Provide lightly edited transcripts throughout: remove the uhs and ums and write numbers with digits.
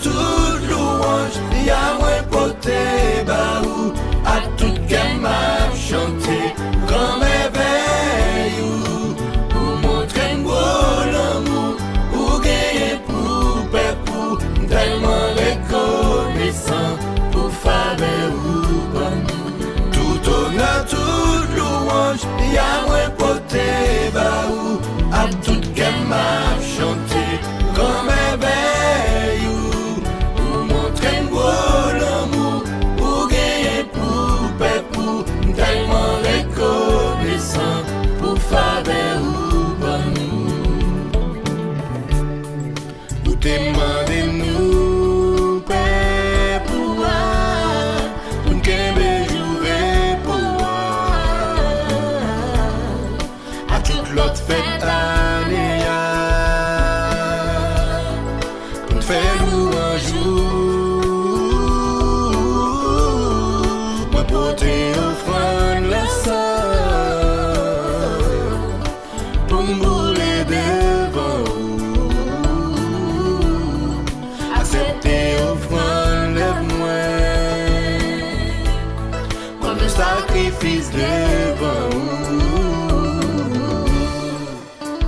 toute louange, y'a moins porté baou, à tout qu'elle m'a chanté, grand merveille, pour montrer gros l'amour, pour gagner pour pépou, tellement reconnaissant, pour faveur ou bon. Tout honneur, toute louange, y'a moins porté baou, à tout qu'elle m'a chanté, grand merveille, pour montrer gros l'amour, pour gagner pour pépou, tellement reconnaissant, pour faveur ou bon. Nous demandez-nous pépou, pour nous qu'aimer jouer pour à toute l'autre fête année, pour faire nous un jour, moi porter offrande la sang, pour me brûler devant vous, accepter offrande lève-moi, comme un sacrifice devant vous.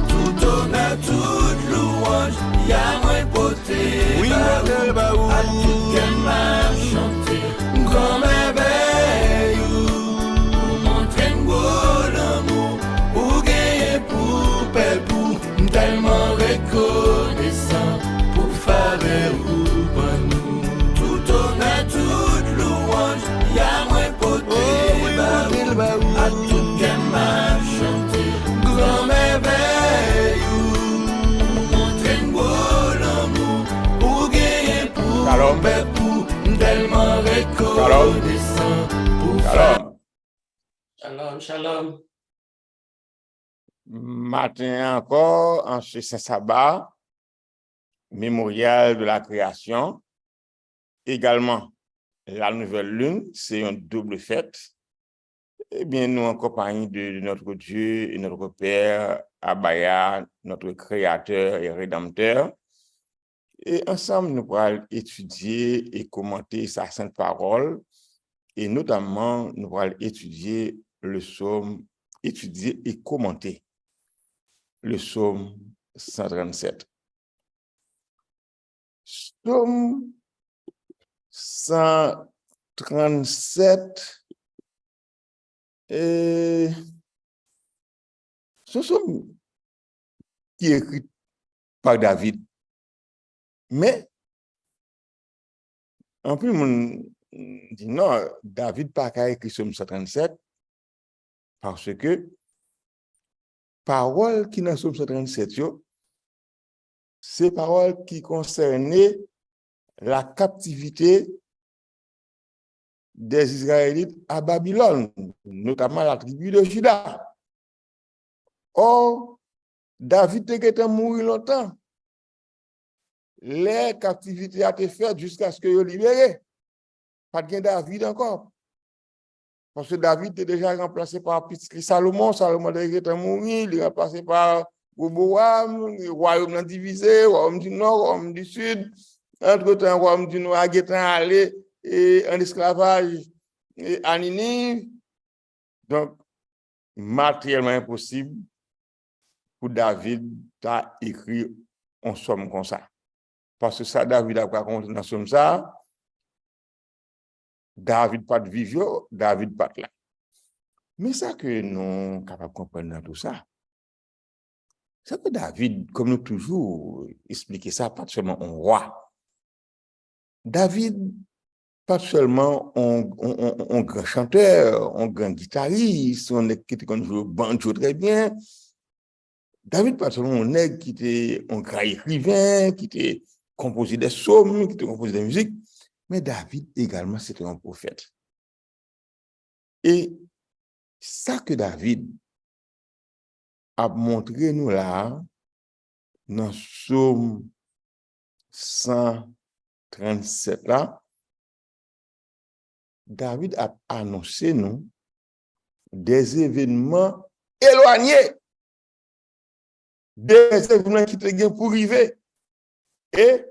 Tout honneur, toute louange, y'a moins porté, oui, modèle baou, à tout qu'elle m'a chanté, grand merveille, pour montrer gros l'amour, pour gagner pour pépou, tellement reconnaissant, pour faveur ou bon. Tout honneur, toute louange, y'a moins porté, baou, à tout qu'elle m'a chanté, grand merveille, pour montrer gros l'amour, pour gagner pour pépou, tellement reconnaissant, pour faveur. Shalom, shalom. Matin encore, en ce Saint-Sabbat, mémorial de la création. Également, la nouvelle lune, c'est une double fête. Eh bien, nous, en compagnie de notre Dieu et notre Père, Abaya, notre Créateur et Rédempteur, et ensemble, nous allons étudier et commenter sa sainte parole, et notamment, nous allons étudier le psaume, étudier et commenter le psaume 137. Psaume 137, et ce psaume qui est écrit par David. Mais, en plus, on dit non, David n'a pas écrit psaume 137 parce que parole qui dans psaume 137, c'est parole qui concernait la captivité des Israélites à Babylone, notamment la tribu de Juda. Or, David était mort longtemps. Les captivités ont été faites jusqu'à ce qu'il soit libéré. Pas de David encore. Parce que David était déjà remplacé par Salomon. Salomon était mort, il est remplacé par Roboam, le royaume est divisé, le royaume du nord, le royaume du sud. Entre-temps, le royaume du nord est allé en esclavage à Ninive. Donc, matériellement impossible pour David d'écrire un psaume comme ça. Parce que ça, David a raconté dans ce psaume ça, David pas de vivre, David pas là. Mais ça que nous sommes capables de comprendre dans tout ça, c'est que David, comme nous toujours expliqué ça, pas seulement un roi. David, pas seulement un grand chanteur, un grand guitariste, un nègre qui joue au banjo très bien. David, pas seulement un nègre qui était un grand écrivain, qui était composé des psaumes, qui était composé des musiques, mais David également, c'était un prophète. Et ça que David a montré nous là, dans Psaume 137 là, David a annoncé nous des événements éloignés, des événements qui étaient pour arriver. Et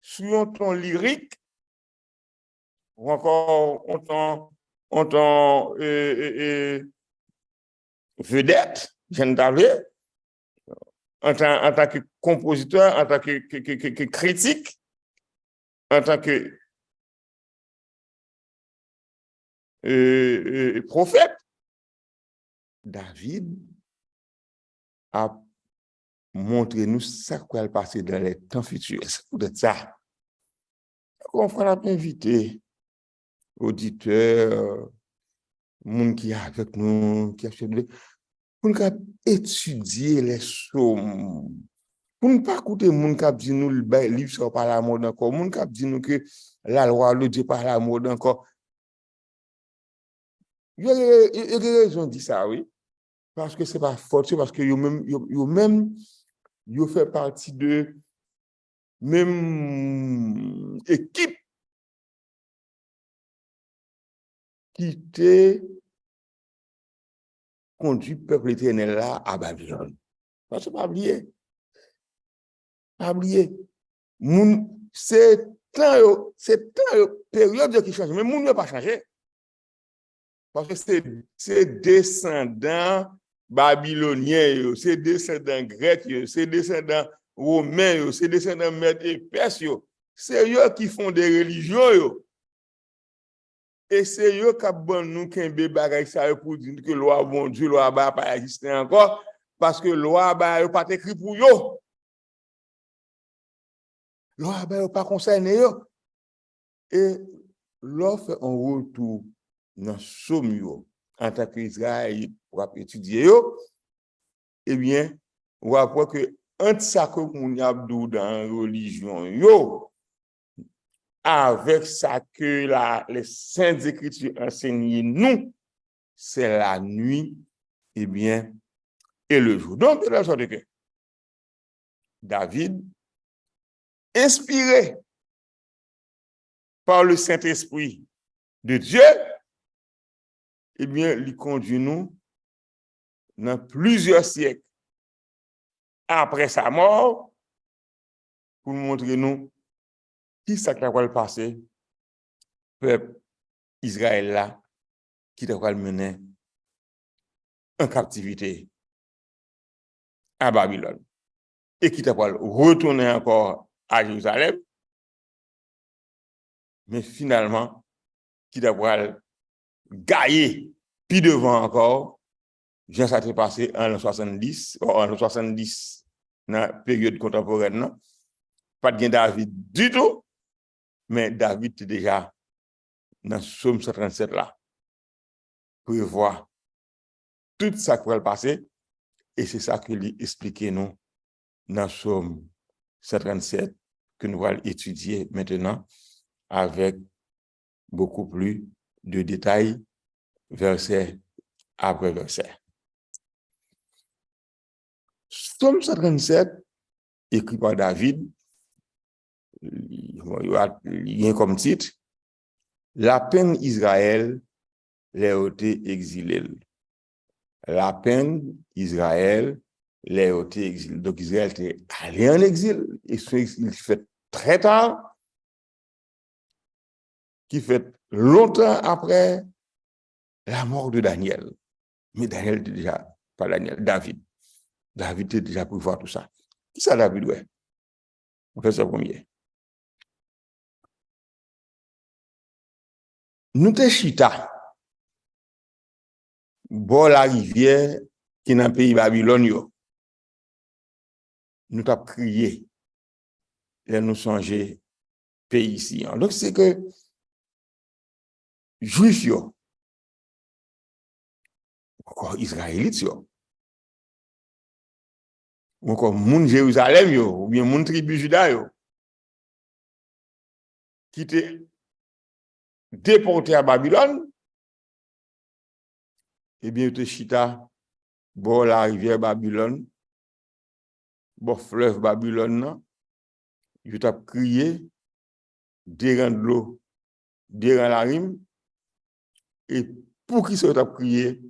sur un ton lyrique, ou encore un ton vedette, j'en parlé, en tant que compositeur, en tant que critique, en tant que prophète, David a montré nous ça qui va passer dans les temps futurs. C'est peut-être ça. On va inviter auditeurs, monde qui est avec nous, qui a fait pour nous étudier les sommes. Pour ne pas écouter monde qui dit nous le livre sur par la mode encore, monde qui dit nous que la loi le dit par la mode encore. Il y a raison de dire ça, oui. Parce que c'est pas fort, c'est parce que yo fait partie de même équipe qui t'a conduit le peuple éternel là à Babylone. Parce que pas oublier. Pas oublier. C'est période qui change, mais moun n'a pas changé. Parce que c'est descendants babyloniens, c'est descendants grecs, c'est descendants romains, c'est descendants mèdes et perses, c'est eux qui font des religions. Et c'est eux qui ont nous kembe bagay ça pour dire que loi bon Dieu, loi ba pas exister encore, parce que loi ba yo pas écrit pour yo. Loi ba yo pas concerné yo. Et l'offre fait un retour dans somme yo en tant qu'Israël pour étudier yo, eh bien, on va voir que entre ça que on y a dans la religion yo avec ça que les saintes écritures enseignent nous, c'est la nuit, eh bien, et le jour. Donc, de la sorte que David, inspiré par le Saint-Esprit de Dieu, eh bien, il conduit nous dans plusieurs siècles après sa mort pour montrer nous qui ça qui va le passer, peuple Israël là, qui doit le mener en captivité à Babylone et qui doit retourner encore à Jérusalem, mais finalement, qui doit gagner puis devant encore, Jean ça s'est passé en l'an 70, ou en l'an 70, dans la période contemporaine, non? Pas de David du tout, mais David était déjà dans Psaume 137 là, pour voir tout ça qui va passer, et c'est ça que lui expliquer nous dans Psaume 137 que nous allons étudier maintenant avec beaucoup plus de détails, verset après verset. Psaume 137, écrit par David, il y a comme titre, La peine Israël, les ôté exilés. La peine Israël, les ôté exilés. Donc Israël était allé en exil, et ce exil fait très tard, qui fait longtemps après la mort de Daniel. Mais Daniel était déjà, pas Daniel, David. David était déjà pour voir tout ça. Qui ça David, ouais? On fait ça premier. Nous te chita, bon la rivière qui est dans le pays Babylone, nous t'avons crié, et nous songer pays ici. Donc c'est que Juifs, encore Israélites, encore moun Jérusalem, ou bien moun tribu Juda, qui étaient déportés à Babylone, eh bien, te chita, bon la rivière Babylone, bon fleuve Babylone, je t'ai crié, derrière de l'eau, derrière la rime, et pour qui ça t'a crié?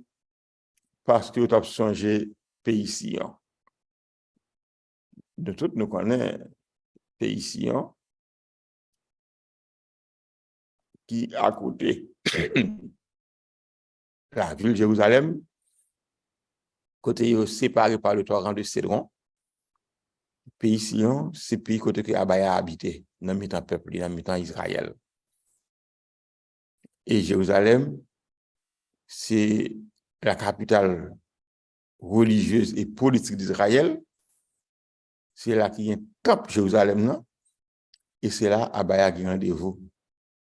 Parce que t'as changé pays Sion. De tout, nous connaissons pays Sion, qui à côté la ville de Jérusalem, côté séparé par le torrent de Cédron, pays Sion, c'est pays côté que Abaya a habité, dans le temps peuple, dans le temps Israël. Et Jérusalem, c'est la capitale religieuse et politique d'Israël. C'est là qu'il y a un temple Jérusalem, non? Et c'est là Abaya qui rendez-vous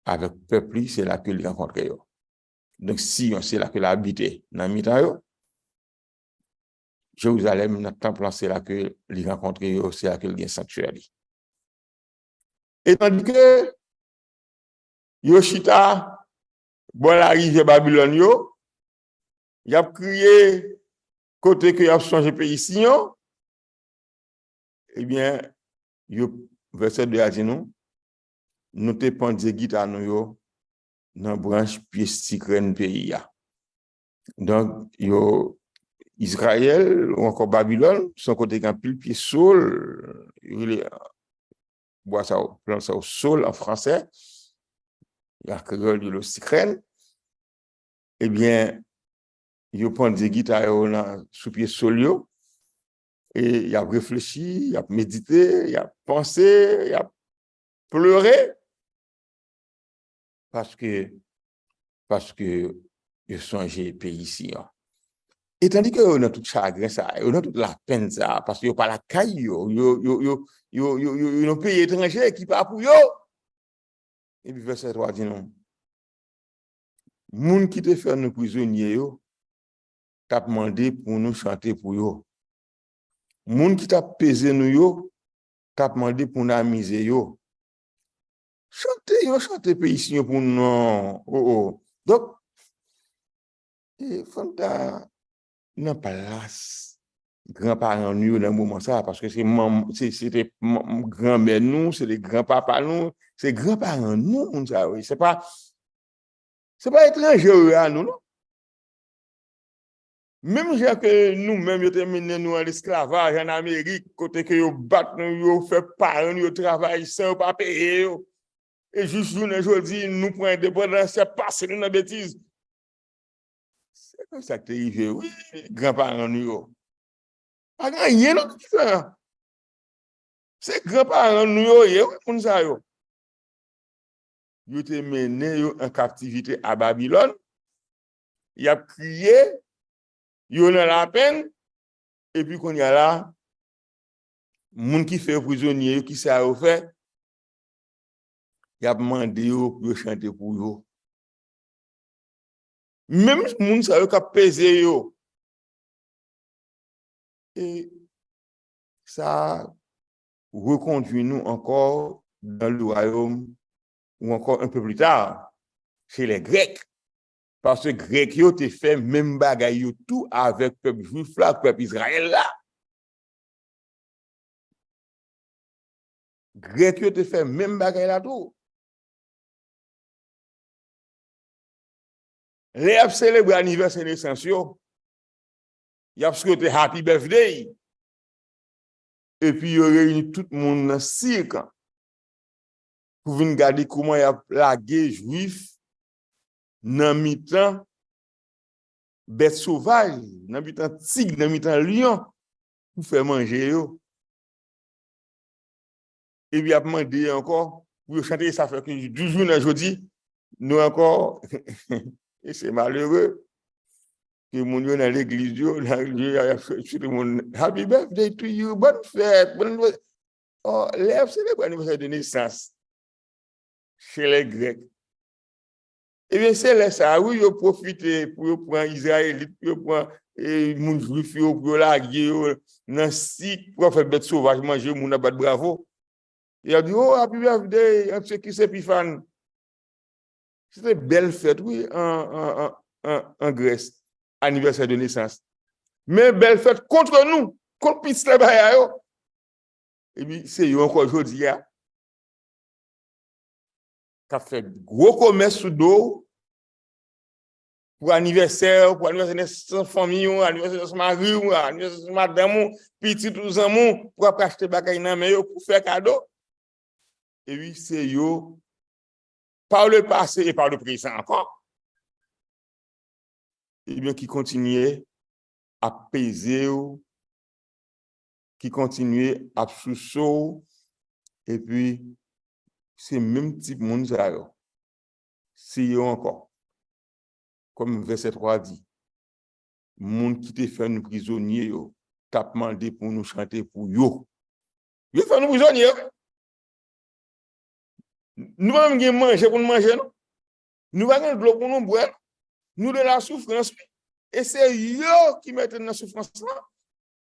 avec le peuple, c'est là que il rencontre. Donc, Sion, c'est là que l'habité dans le temps. Jérusalem, notre temple, c'est là que il rencontre, c'est là que il y a un sanctuaire. Et tandis que Yoshita, bon, l'arrivée Babylone, il a crié côté que il a changé pays Sion, eh bien, verset 2 a dit nous te pendons guitare nous dans branche pied sticren pays. Donc, Israël ou encore Babylone, son côté quand pile pied sol, il boit ça, plan ça au sol en français, il y a créole le sticren, eh bien, il prend des guitares sous pied sol, et il a réfléchi, il a médité, il a pensé, il a pleuré, parce que il songeait pays ici. Et tandis que on a tout chagrin ça, on a toute la peine ça, parce que pas la caille, un pays étranger qui pas pour yo. Et puis verset 3 dit non. Moun qui te fait nous prisonniers yo, t'a demandé pour nous chanter pour yo. Moun qui t'a pesé nous yo, t'a demandé pour nous amuser yo. Chantez pays ici pour nous. Donc Fanta n'a pas las grands-parents nous dans le moment ça parce que c'était grand-mère nous, c'est les grands-papas nous, c'est grands-parents nous ça oui, c'est pas étranger à nous non. Même j'ai que nous-mêmes yo mené nous en esclavage en Amérique côté que yo bat nous yo fait parents yo travail sans pas payer et juste aujourd'hui nous prend indépendance c'est passé nous dans bêtise. C'est comme ça que t'es arrivé, oui, grands-parents nous. Pas rien non différent. C'est grands-parents nous yo, comme ça yo. Yo te mené yo en captivité à Babylone. Il a crié, yo dans la peine et puis qu'on y a là moun qui fait prisonnier qui ça a fait. Il a demandé yo pour chanter pour yo. Même moun ça yo ka pesé yo. Et ça reconduit nous encore dans le royaume ou encore un peu plus tard chez les Grecs. Parce que les Grecs ont fait même bagaille tout avec le peuple juif là, le peuple Israël là. Les Grecs ont fait même bagaille là tout. Les ont célébré l'anniversaire de naissance, ils ont souhaité happy birthday. Et puis ils ont réuni tout le monde dans le cirque pour venir regarder comment ils ont plagué les juifs dans mi-temps bête sauvage, dans mi-temps tigre, dans mi-temps lion, pour faire manger yo. Et puis il a demandé encore pour chanter ça fait que 12 jours aujourd'hui nous encore et c'est malheureux que mon yo dans l'église yo happy birthday to you, bonne fête, oh lève célébrer l'anniversaire de naissance chez les Grecs. Eh bien, c'est là ça, oui, ils profitent pour prendre Israël, pour prendre les juifs, pour la guerre, dans le site, pour faire bête sauvage, manger, mon abat bravo. Il a dit, oh, happy birthday, un ce qui c'est pifan. C'était une belle fête, oui, en Grèce, anniversaire de naissance. Mais belle fête contre nous, contre Pittsburgh. Et puis, c'est encore aujourd'hui, qui a fait gros commerce sous dos pour anniversaire de naissance famille, anniversaire de mari, anniversaire de madame, petit tous amours, pour acheter bagaille dans mais pour faire cadeau. Et oui, c'est yo par le passé et par le présent encore, eh bien, qui continuait à peser, qui continuait à sous et puis, c'est même type de monde, c'est encore, comme verset 3 dit, monde qui te fait nous prisonniers, t'a demandé pour nous chanter pour yo. Yo fait nous prisonniers. Nous pas même manger pour nous manger, non? Nous pas de l'eau pour nous boire. Nous de la souffrance. Et c'est yo qui mettent dans la souffrance là.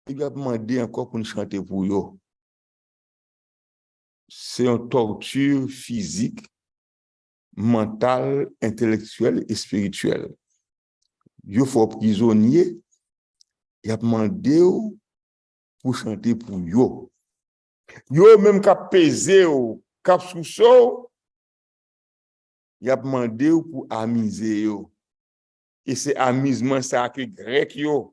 Il a demandé encore pour nous chanter pour yo. C'est une torture physique, mentale, intellectuelle et spirituelle. Yo faut prisonnier. Il a demandé pour chanter pour yo. Yo même qu'a pesé ou qu'a sous il a demandé pour amuser yo. Et c'est amusement ça que grec yo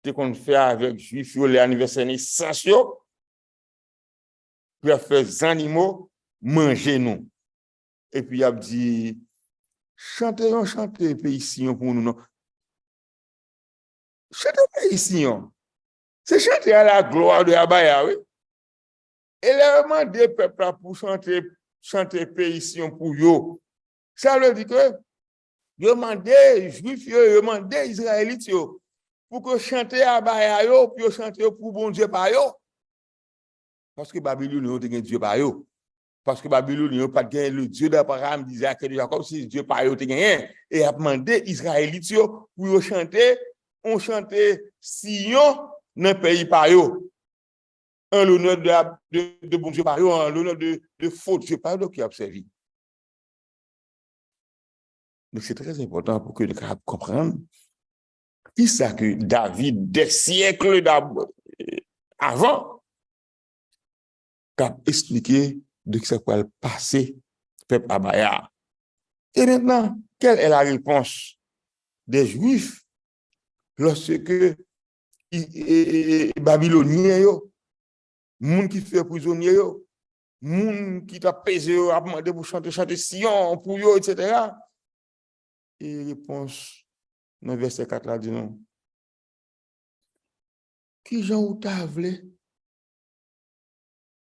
te qu'on fait avec juif yo les anniversaires naissance yo pour faire des animaux manger nous. Et puis il a dit chantez pays Sion pour nous non. Chantez pays Sion. C'est chanter à la gloire de Abaya, oui. Et les demandé peuple pour chanter pays Sion pour yo. Ça veut dire que demandé juif yo, demandé israélite yo pour que chanter Abaya yo, puis chanter pour bon Dieu par yo. Parce que Babylone yo te gen Dieu par yo. Parce que Babylone yo pas gen le Dieu d'Abraham, d'Isaac et de Jacob, c'est Dieu par yo te gen. Et a demandé israélite yo pour chanter, on chanter Sion dans pays par yo. En l'honneur de bon Dieu par yo, en l'honneur de faux Dieu par yo qui a observé. Donc c'est très important pour que nous comprenions qui ça que David, des siècles avant, a expliqué de ce qu'il va passer peuple Abaya. Et maintenant, quelle est la réponse des Juifs lorsque Babyloniens, moun qui fait prisonnier, moun qui t'a pesé, a demandé pour chanter Sion, pour eux, etc. Et réponse dans verset 4 là dit non. Qui Jean ou t'a voulu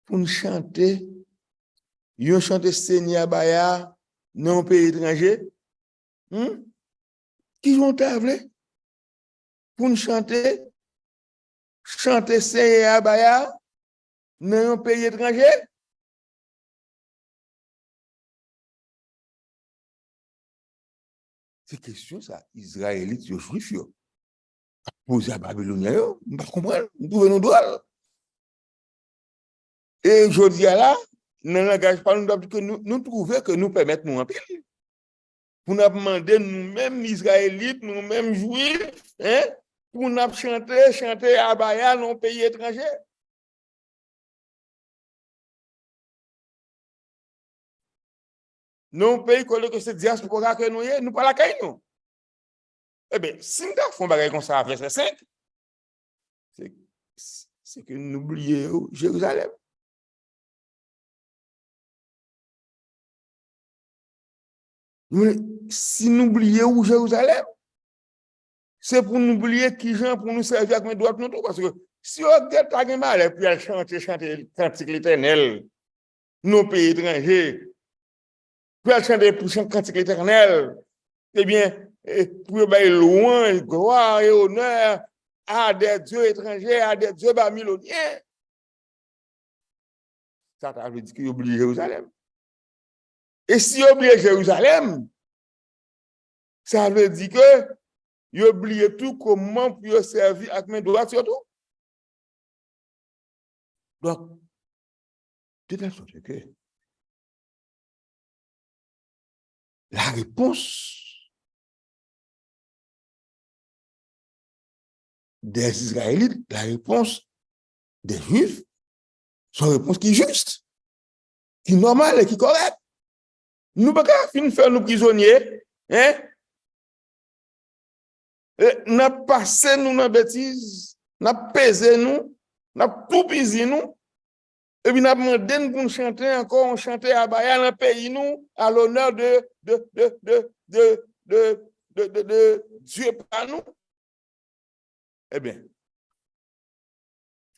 pour nous chanter, yon chanter Seigneur Abaya dans un pays étranger? Qui Jean ou t'a voulu pour nous chanter Seigneur Abaya dans un pays étranger? C'est question ça, Israélites, yo juifs yo. Posé à Babylonien yo, on pas comprendre, on trouve nous droit. Et je dis là, dans le langage parle nous que nous trouvons que nous permettons nous en pile. Pour nous demander nous-mêmes Israélites, nous-mêmes juifs, hein, pour nous chanter Abaya dans un pays étranger. Non pays que c'est diaspora que nous pas la caille nous. Eh bien, si nous font bagay comme ça à verset 5, c'est que nous oublions Jérusalem. Si nous oublions Jérusalem, c'est pour nous oublier qui gens pour nous servir avec mes doigts nous tout parce que si on get mal et puis elle chanter cantique l'Éternel nos pays étrangers puis elle chanter pour cantique l'Éternel eh bien pour bailler loin gloire et honneur à des dieux étrangers à des dieux babyloniens ça veut dire qu'il oublie Jérusalem et si on oublie Jérusalem ça veut dire que il oublie tout comment pour servir avec mes doigts surtout. Donc, de telle sorte que la réponse des Israélites, la réponse des Juifs, c'est une réponse qui est juste, qui est normale et qui est correcte. Nous ne pouvons pas faire nous prisonniers, hein? N'a passé nous dans bêtise, n'a pesé nous, n'a tout pisé nous, Et puis, nous avons demandé pour nous chanter encore, on chantait à Baya dans le pays, nous, à l'honneur de Dieu par nous. Eh bien,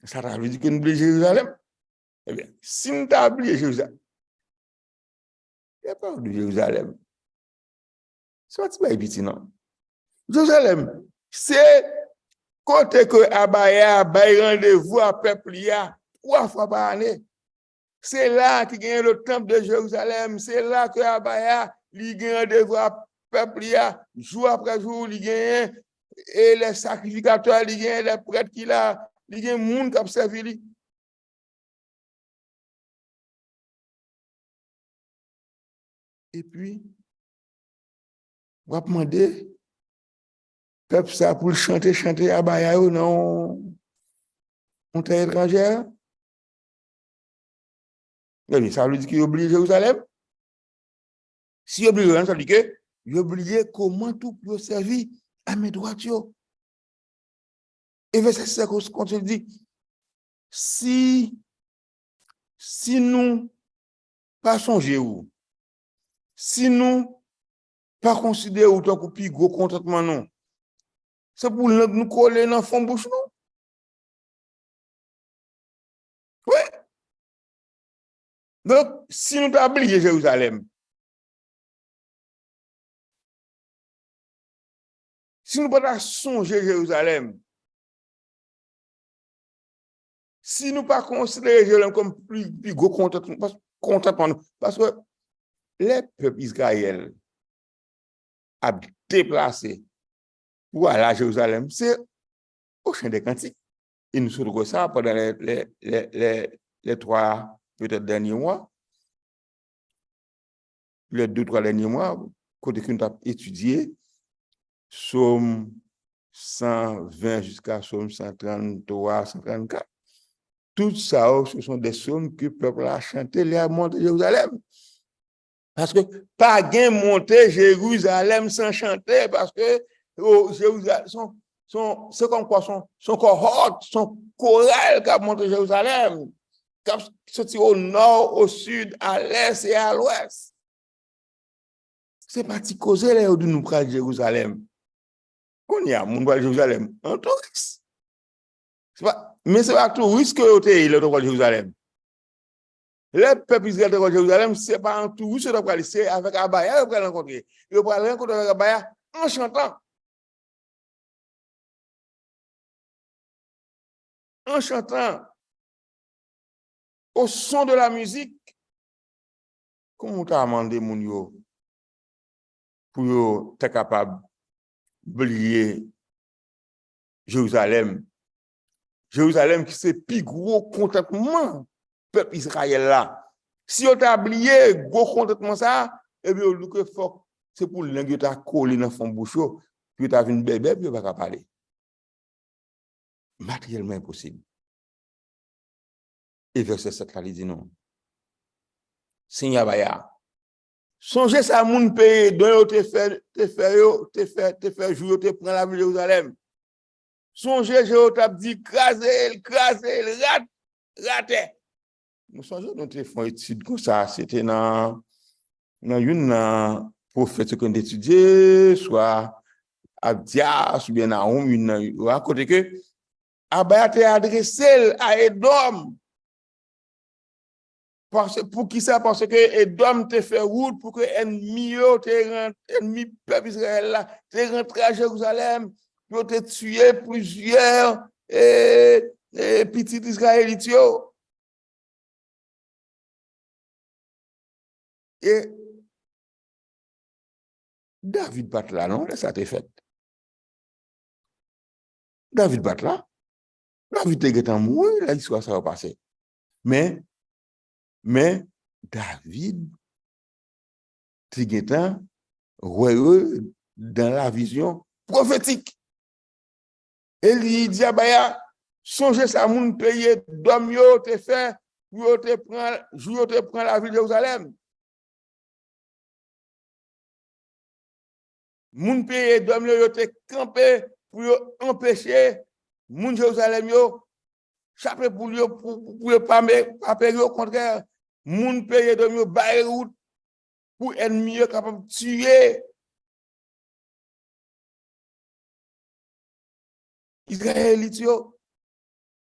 ça veut dire que nous oublions Jérusalem. Eh bien, si nous avons oublié Jérusalem, il n'y a pas de Jérusalem. C'est pas petit, non. Jérusalem, c'est côté que Abaya bail rendez-vous à peuple 3 fois par année. C'est là qu'il gagne le temple de Jérusalem. C'est là que Abaya il gagne rendez-vous à peuple jour après jour, il gagne et les sacrificateurs, il gagne les prêtres qui là, il gagne monde qui observe lui. Et puis on va demander peuple ça pour chanter Abaya ou non on terre étrangère. Ça veut dire qu'il oublie Jérusalem. Si il oublie Jérusalem, ça veut dire qu'il oublie comment tout peut servir à mes droits. Et verset 5 continue dit, si nous pas songer ou, si nous pas considérer ou tant que plus gros contentement non, c'est pour nous coller dans le fond bouche non. Oui. Donc, si nous t'as oublié Jérusalem, si nous pas songer Jérusalem, si nous pas considérer Jérusalem comme plus gros contentement, parce que les peuples Israël a déplacé pour aller à Jérusalem, c'est au Chant des Cantiques. Et nous sommes ça pendant les 3 peut-être derniers mois, les 2-3 derniers mois, quand on a étudié Psaume 120 jusqu'à Psaume 133, 134. Tout ça, ce sont des psaumes que le peuple a chanté, les monter Jérusalem. Parce que pas gain monter Jérusalem sans chanter, parce que Jérusalem, c'est comme quoi son cohorte, son chorale qui a monté Jérusalem, qui a sorti au nord, au sud, à l'est et à l'ouest. C'est parti causer là où nous prenons Jérusalem. Qu'on y a, mon voit Jérusalem, un touriste. Mais c'est pas touriste que il est dans Jérusalem. Le peuple Israël de Jérusalem, c'est pas un touriste qui doit c'est avec Abaya, il va rencontrer. Il va rencontrer avec Abaya en chantant. En chantant. Au son de la musique. Comment tu as demandé, mon yo, pour être capable d'oublier Jérusalem. Jérusalem qui c'est plus gros contentement, peuple Israël là. Si on t'a oublié gros contentement ça, et bien le faut c'est pour l'angle t'a collé dans fond bouche, puis t'as une bébé puis on va parler. Matériellement impossible. Et verset 7 là il dit non. Seigneur Baya. Songez ça moun pays dont te fait jour te prend la ville de Jérusalem. Songez je t'a dit craser, rater. Nous songeons nous te font étude comme ça, c'était dans une prophète qu'on étudié soit Abdias ou bien Naoum une à côté que Abaya te adressé à Edom. Pour qui ça? Parce que Edom te fait route pour que ennemi peuple Israël là te rentré à Jérusalem pour te tuer plusieurs petits Israélites. Et David bat là, non? Ça t'est fait. David bat là. David est en mort, l'histoire ça va passer. Mais David est heureux dans la vision prophétique. Et il dit à Baya, songez ça, moun paye, d'homme yo te fait, yo te prend la ville de Jérusalem. Moun paye, d'homme yo te campé pour empêcher moun Jérusalem yo chaper pour lui, pour pas payer au contraire. Moun paye de mieux, bailler route pour ennemi capable de tuer. Israélites,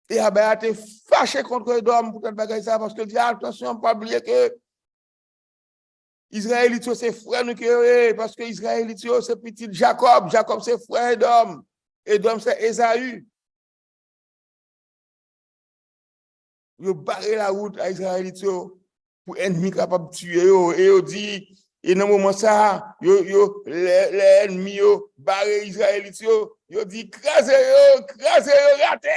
et a été fâché contre Edom pour cette bagaille ça, parce que dit attention, pas oublier que Israélites, c'est frère nous que, parce que Israélites, c'est petit Jacob, Jacob c'est frère Edom, Edom c'est Esaü. Yo barré la route à Israélites pour ennemi capable de tuer et yo dit et dans moment ça les ennemis yo barré Israélites yo dit craser yo raté.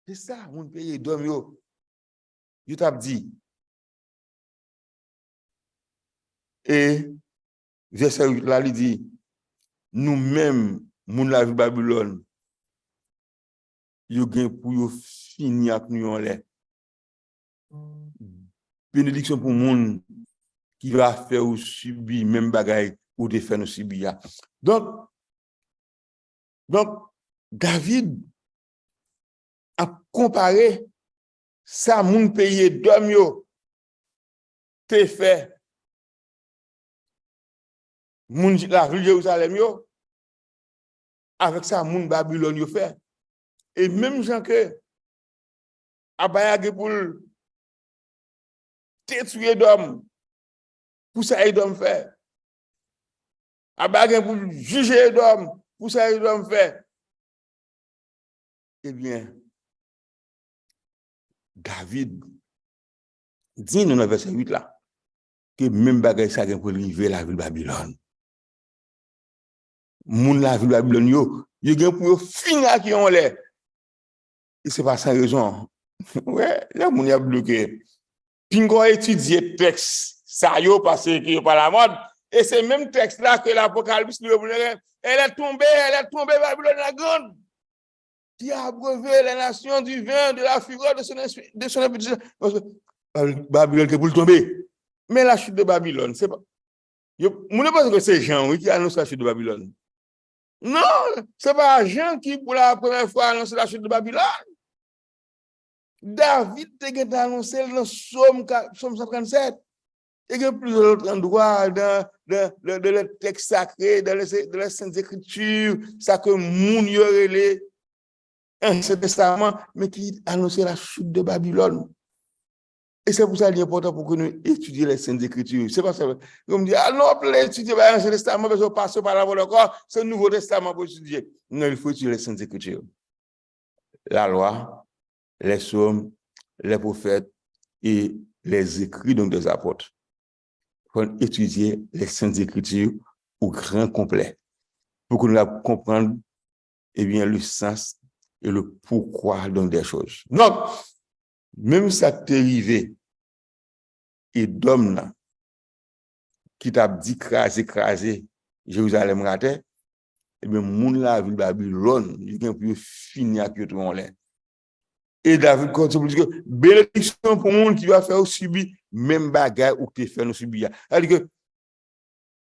C'est ça mon pays Edom yo t'a dit. Et verset 8 là il dit nous-mêmes moun la vie Babylone yo gen pour yo fini ak nous en l'air. Bénédiction pour moun qui va faire ou subir même bagaille ou de faire nous subir. Donc David a comparé ça moun pays Edom yo te fait moun la ville Jérusalem yo avec ça moun Babylone yo fait. Et même gens que Abaya pour détruire Edom, pour ça Edom fait. Abaya pour juger Edom, pour ça Edom fait. Eh bien, David dit dans le verset 8 là, que même bagaille ça pour arriver la ville Babylone. Moun la ville Babylone yo gen pour finir qui on l'air. Et c'est pas sans raison. Ouais, là, mon y a bloqué. Pingo étudier texte, ça y est parce qu'il n'est pas la mode. Et c'est même texte là que l'Apocalypse, elle est tombée, Babylone la grande, qui a abreuvé les nations du vin, de la fureur de son appétit. Babylone qui est pour tomber. Mais la chute de Babylone, c'est pas. Mon ne pense que c'est Jean qui annonce la chute de Babylone. Non, c'est pas Jean qui, pour la première fois, annonce la chute de Babylone. David a annoncé dans Somme 137. Il y a plusieurs endroits dans le texte sacré, dans les Saintes Écritures, ça que moun yorele, Ancien Testament, mais qui annonçait la chute de Babylone. Et c'est pour ça qu'il est important pour que nous étudions les Saintes Écritures. C'est pas ça. Comme dit, ah non, on peut étudier l'Ancien Testament, parce qu'on passe par la voie de corps, c'est le Nouveau Testament pour étudier. Non, il faut étudier les Saintes Écritures. La loi, les psaumes, les prophètes et les écrits donc des apôtres. Il faut étudier les Saintes Écritures au grand complet pour que nous comprenions le sens et le pourquoi donc des choses. Donc, même ça t'est arrivé, et d'homme qui t'a dit craser Jérusalem raté, et bien, moun la ville Babylone, il y a pu finir avec tout le monde. Et David continue pour dire que bénédiction pour le monde qui va faire subir même bagaille ou qui fait nous subir. C'est-à-dire que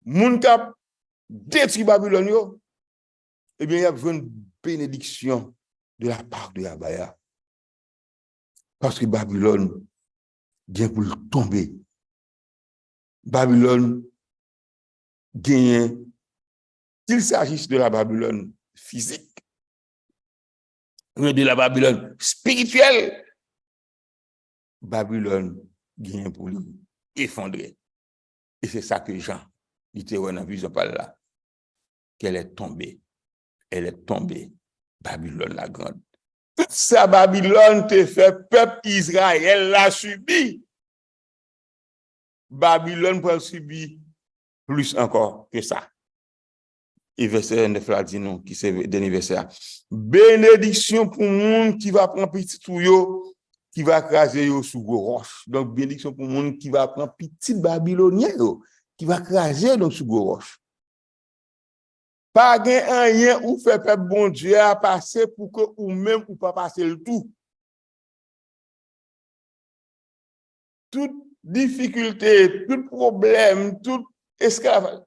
moun qui a détruit Babylone, eh bien, il y a besoin de bénédiction de la part de Abaya. Parce que Babylone vient pour tomber. Babylone gagne, qu'il s'agisse de la Babylone physique, de la Babylone spirituelle, Babylone gagne pour lui effondrer. Et c'est ça que Jean dit dans la vision par là, qu'elle est tombée. Elle est tombée, Babylone la grande. Toute sa Babylone te fait peuple Israël l'a subi. Babylone peut subir plus encore que ça. Et verset 9 là dit non, qui c'est le dernier verset. Bénédiction pour le monde qui va prendre petit tuyau, qui va craser sous gros roches. Donc, bénédiction pour le monde qui va prendre petit Babylonien, qui va craser sous gros roches. Pas rien ou fait peuple bon Dieu à passer pour que ou même ou pas passer le tout. Toute difficulté, tout problème, tout esclavage.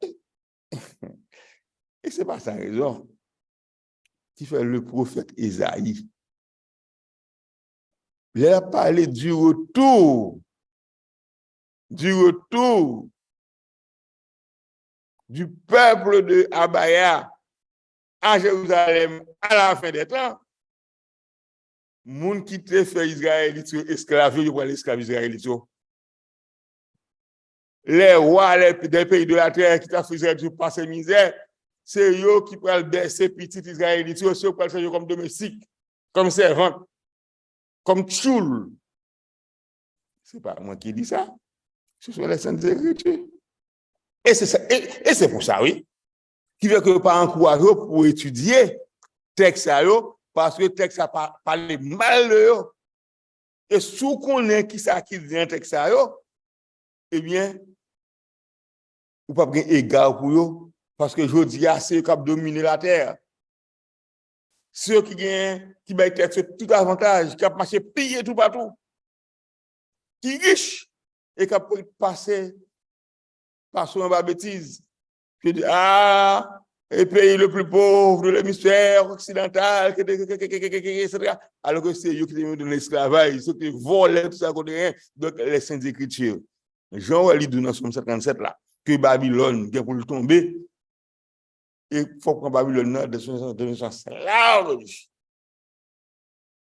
Et c'est pas sa raison. qui fait le prophète Isaïe. Il a parlé du retour du peuple de Abaya à Jérusalem à la fin des temps. Moun qui te fait Israélite esclave, yo prend l'esclave israélite. Les rois des pays de la terre qui t'a fait Israël passer misère, c'est eux qui prennent baisser petit Israélite, c'est eux qui prennent comme domestique, comme servant, comme tchoul. C'est pas moi qui dis ça. Ce sont les saintes écritures. Et c'est ça, et c'est pour ça, oui, qui veut que pas encourager pour étudier texte à eux, parce que le texte a parlé mal de eux. Et sous qu'on est qui ça qui dit un texte à eux, eh bien, ou pas bien égard pour eux, parce que je dis à ceux qui ont dominé la terre. Ceux qui gagnent, qui baillent tout avantage, qui ont marché piller tout partout, qui riches, et qui ont passé par son bêtise. Je dis, et pays le plus pauvre de l'hémisphère occidental, etc. Alors que c'est eux qui ont donné l'esclavage, ceux qui volaient tout ça, donc les saintes écritures. Jean lit dans Somme 57 là, que Babylone qui est pour le tomber, et il faut prendre Babylone de son sens large.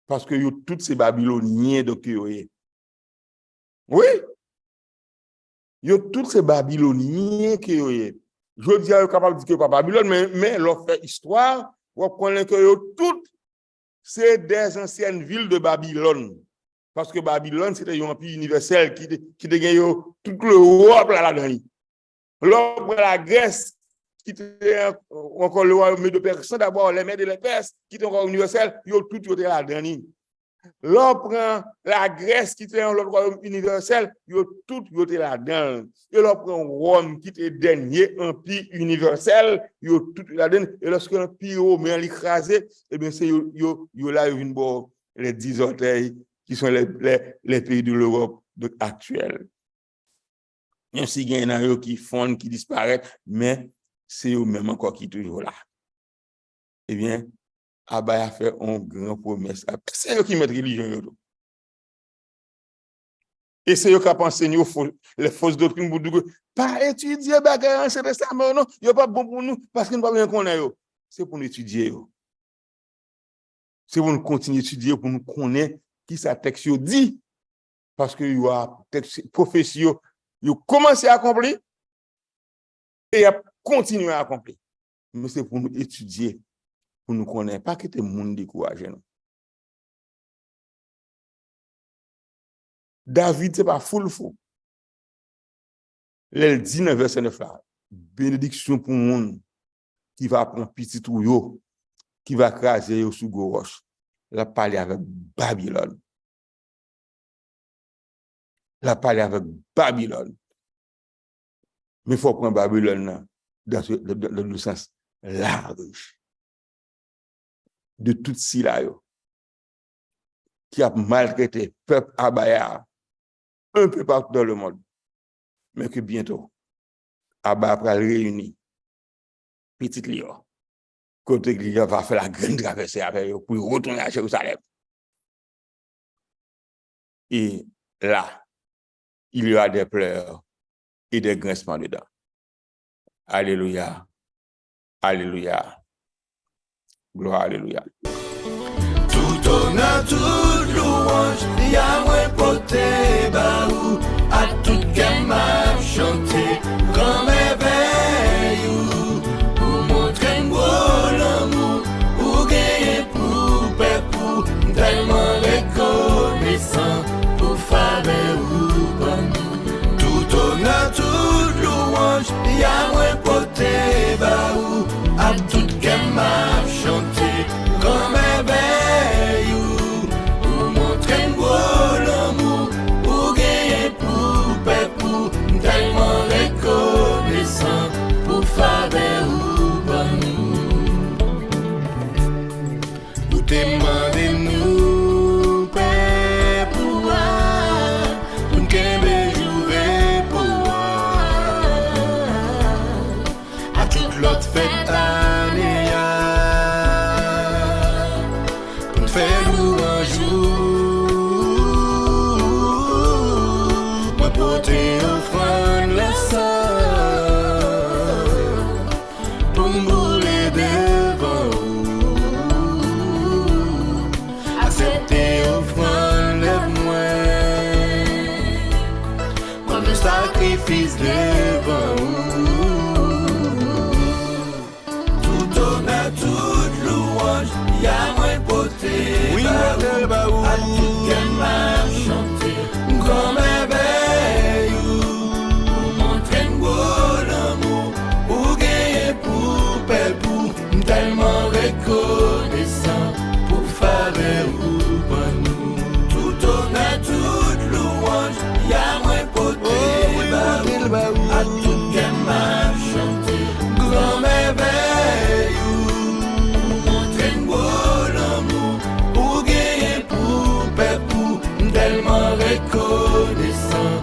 Parce que toutes ces Babyloniens, donc, oui. Toutes ces Babyloniens qui je dis à capable de dire que pas Babylone, mais leur fait histoire, on connaît que toutes c'est des anciennes villes de Babylone. Parce que Babylone, c'était un empire universel qui dégaine toute l'Europe là-dedans. L'Europe, la Grèce, qui était encore le royaume de Perse, d'abord les Mèdes et les Perses, qui étaient encore universels, tout était là-dedans. L'on prend la Grèce qui était le royaume universel, tout était là-dedans. Et l'on prend Rome qui était le dernier empire universel, tout là-dedans. Et lorsque l'empire romain l'écrasé, eh bien c'est là les 10 orteils qui sont les pays de l'Europe actuelle. Il y a aussi des qui fondent, qui disparaissent, mais c'est eux-mêmes encore qui sont toujours là. Eh bien, Abaya a fait une grande promesse. C'est eux qui mettent religion. Et c'est eux qui ont enseigné les fausses doctrines pour dire pas étudier bagaille Ancien Testament, non, il n'est pas bon pour nous parce qu'il ne pas bien connaître. C'est pour nous étudier. C'est pour nous continuer à étudier, pour nous connaître qui ça texte dit. Parce que il y a texte prophétie, il a commencé à accomplir et il a continué à accomplir. Mais c'est pour nous étudier. Pour nous connaître, pas que tout le monde découragé. David, ce n'est pas full faux. Il dit dans le verset 9 là, bénédiction pour le monde qui va prendre petit tuyau, qui va craser sous gauche. Il a parlé avec Babylone. Mais il faut prendre Babylone dans le sens large. De tout cela qui a maltraité le peuple Abaya un peu partout dans le monde. Mais que bientôt, Abaya va réunir petit Lyon. Côté Lyon va faire la grande traversée avec eux pour retourner à Jérusalem. Et là, il y aura des pleurs et des grincements dedans. Alléluia. Alléluia. Gloire, alléluia. Tout honneur, toute louange, Yahweh poté baou, à tout qu'elle m'a chanté, grand merveille, pour montrer moi l'amour, pour gagner pour pépou, tellement reconnaissant, pour faveur ou bon. Tout honneur, toute louange, Yahweh poté baou, à tout qu'elle m'a chanté, grand merveille, pour montrer l'amour, pour gagner sacrifice devant vous. Tout honneur, toute louange, y'a moins poté. Oui, modèle baou. À tout qu'elle m'a chanté. Grand merveille, pour montrer un beau l'amour, pour gagner, pour pépou, tellement reconnaissant, pour faire ou pas nous. Tout honneur, toute louange, y'a moins poté, baou, à tout qu'elle m'a chanté. Grand merveille, pour montrer un beau l'amour, pour gagner, pour pépou, tellement reconnaissant,